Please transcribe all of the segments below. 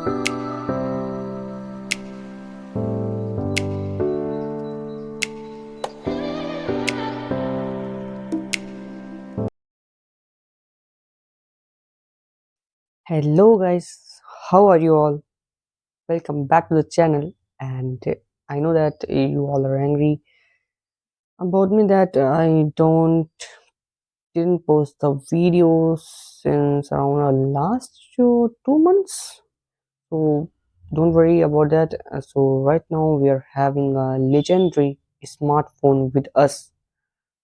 Hello guys, how are you all? Welcome back to the channel. And I know that you all are angry about me that I don't didn't post the videos since around last 2 months. So don't worry about that. So right now we are having a legendary smartphone with us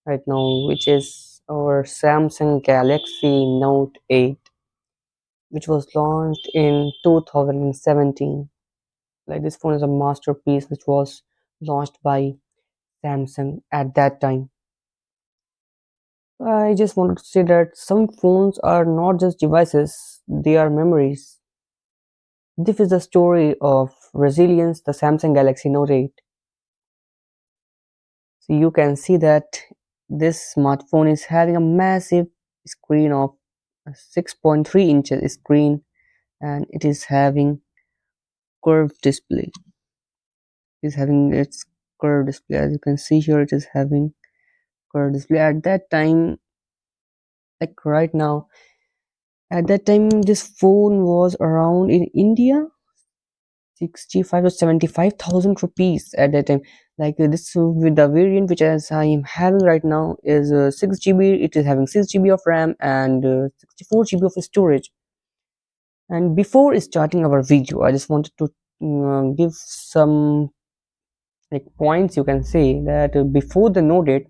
right now, which is our Samsung Galaxy Note 8, which was launched in 2017. Like this phone is a masterpiece which was launched by Samsung at that time. I just wanted to say that some phones are not just devices, they are memories. This is the story of resilience, the Samsung Galaxy Note 8. So you can see that this smartphone is having a massive screen of 6.3 inches screen, and it is having curved display. It is having its curved display. As you can see here, it is having curved display. At that time, like right now, at that time this phone was around in India 65 to 75,000 rupees at that time. Like this with the variant which as I am having right now is 6 GB. It is having 6 GB of RAM and 64 GB of storage. And before starting our video, I just wanted to give some like points. You can say that before the Note 8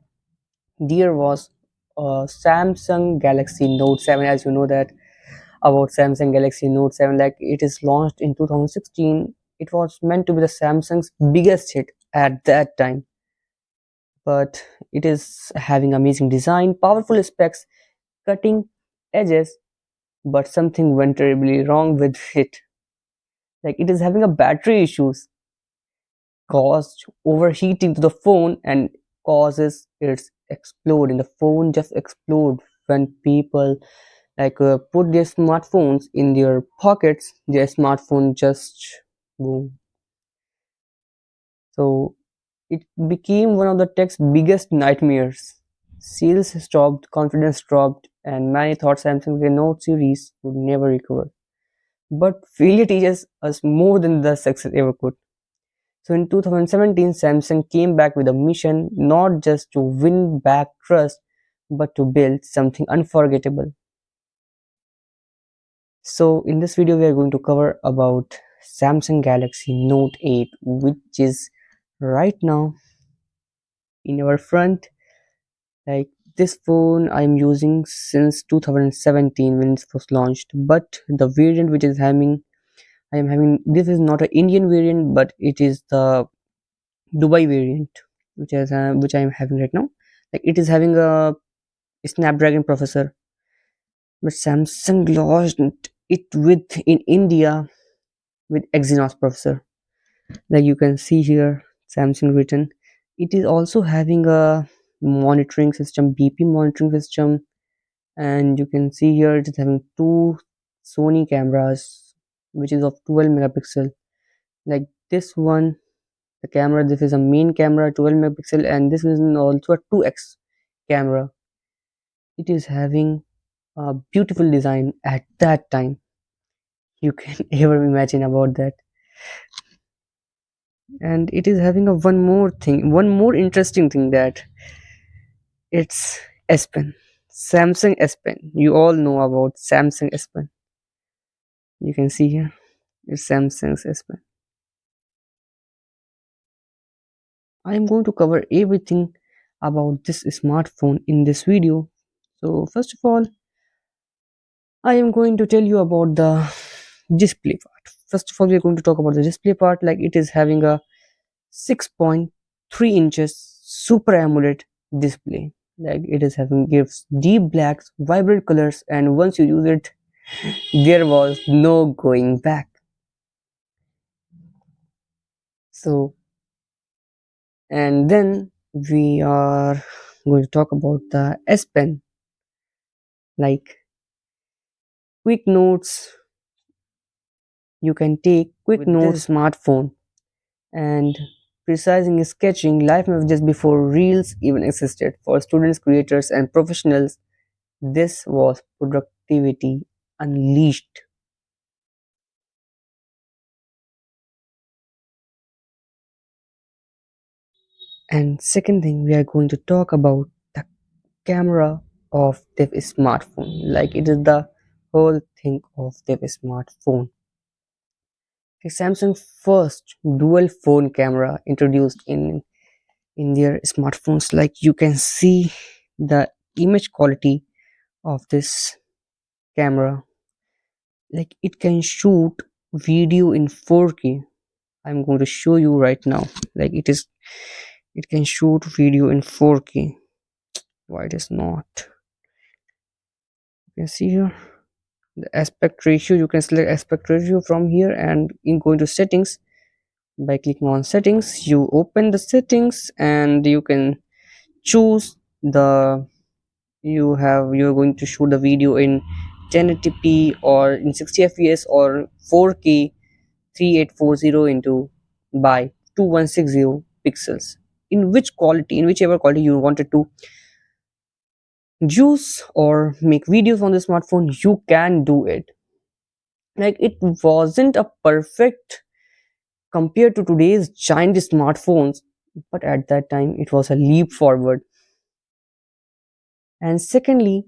there was Samsung Galaxy Note 7. As you know that about Samsung Galaxy Note 7, like it is launched in 2016. It was meant to be the Samsung's biggest hit at that time, but it is having amazing design, powerful specs, cutting edges, but something went terribly wrong with it. Like it is having a battery issues caused overheating to the phone and causes its explode, the phone just explode when people put their smartphones in their pockets. Their smartphone just boom. So it became one of the tech's biggest nightmares. Sales stopped, confidence dropped, and many thought Samsung Note series would never recover. But failure teaches us more than the success ever could. So in 2017, Samsung came back with a mission not just to win back trust, but to build something unforgettable. So in this video, we are going to cover about Samsung Galaxy Note 8, which is right now in our front. Like this phone I'm using since 2017 when it was launched, but the variant which is having I am having, this is not an Indian variant, but it is the Dubai variant, which I am having right now. Like it is having a Snapdragon processor, but Samsung launched it with in India with Exynos processor. Like you can see here, Samsung written. It is also having a monitoring system, BP monitoring system, and you can see here it is having two Sony cameras, which is of 12 megapixel. Like this one, the camera, this is a main camera 12 megapixel, and this is also a 2x camera. It is having a beautiful design at that time. You can ever imagine about that. And it is having a one more interesting thing, that it's S Pen, Samsung S Pen. You all know about Samsung S Pen. You can see here it's Samsung's S Pen. I am going to cover everything about this smartphone in this video. So first of all, I am going to tell you about the display part. First of all, we are going to talk about the display part. Like it is having a 6.3 inches super AMOLED display. Like it is having gives deep blacks, vibrant colors, and once you use it, there was no going back. So, and then we are going to talk about the S Pen, like quick notes, You can take quick with notes this smartphone and precising sketching life messages before reels even existed. For students, creators, and professionals, this was productivity unleashed. And second thing, we are going to talk about the camera of the smartphone. Like it is the whole thing of the smartphone. The Samsung first dual phone camera introduced in their smartphones. Like you can see the image quality of this camera, like it can shoot video in 4K. I'm going to show you right now. Like it can shoot video in 4K. Why it is not? You can see here the aspect ratio. You can select aspect ratio from here, and in going to settings, by clicking on settings you open the settings and you can choose the, you're going to shoot the video in 1080p or in 60 fps or 4K 3840 into by 2160 pixels, in which quality, in whichever quality you wanted to use or make videos on the smartphone, you can do it. Like it wasn't a perfect compared to today's giant smartphones, but at that time it was a leap forward. And secondly,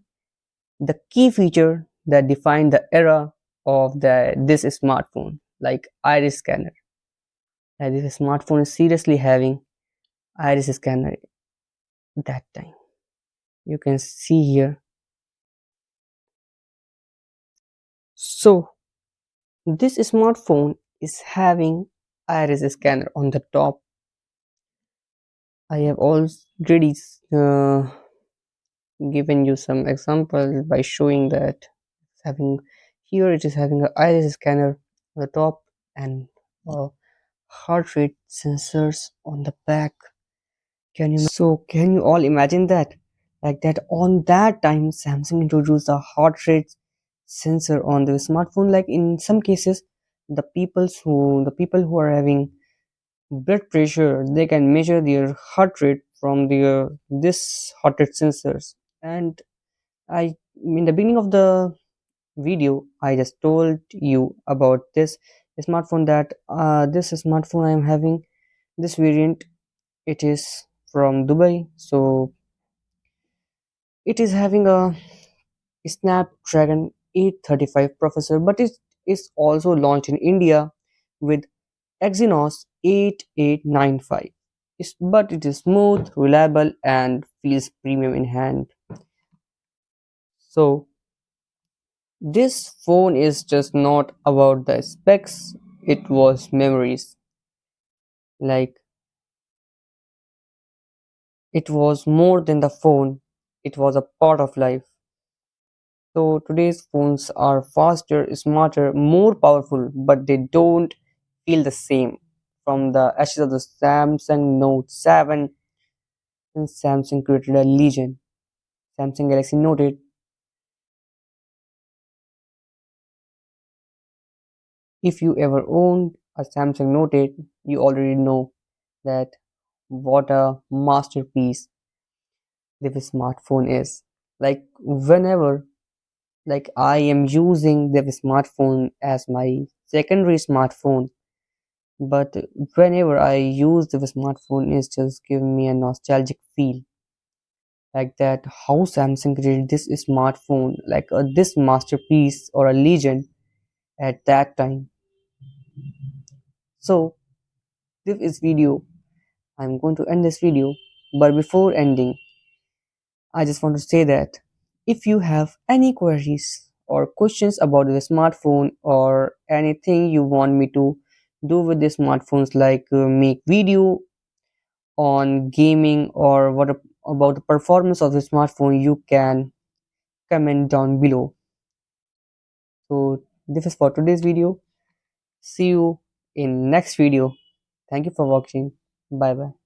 the key feature that defined the era of this smartphone, like iris scanner. Like this smartphone is seriously having iris scanner that time. You can see here. So this smartphone is having iris scanner on the top. I have already given you some example by showing that it's having, here it is having a iris scanner on the top and heart rate sensors on the back. Can you all imagine that? Like that on that time Samsung introduced a heart rate sensor on the smartphone. Like in some cases, the people who are having blood pressure, they can measure their heart rate from their this heart rate sensors. And I in the beginning of the video I just told you about this smartphone, that this smartphone I am having, this variant, it is from Dubai. So it is having a Snapdragon 835 processor, but it is also launched in India with Exynos 8895. But it is smooth, reliable, and feels premium in hand. So this phone is just not about the specs, it was memories. Like it was more than the phone, it was a part of life. So today's phones are faster, smarter, more powerful, but they don't feel the same. From the ashes of the Samsung Note 7, and Samsung created a legend. Samsung Galaxy Note 8. If you ever owned a Samsung Note 8, you already know that what a masterpiece this smartphone is. Like whenever, like I am using the smartphone as my secondary smartphone, but whenever I use the smartphone, it's just giving me a nostalgic feel. Like that, how Samsung created this smartphone, like this masterpiece or a legend at that time. So this is video. I'm going to end this video, but before ending, I just want to say that if you have any queries or questions about the smartphone or anything you want me to do with the smartphones, like make video on gaming or about the performance of the smartphone, you can comment down below. So this is for today's video. See you in next video. Thank you for watching. Bye bye.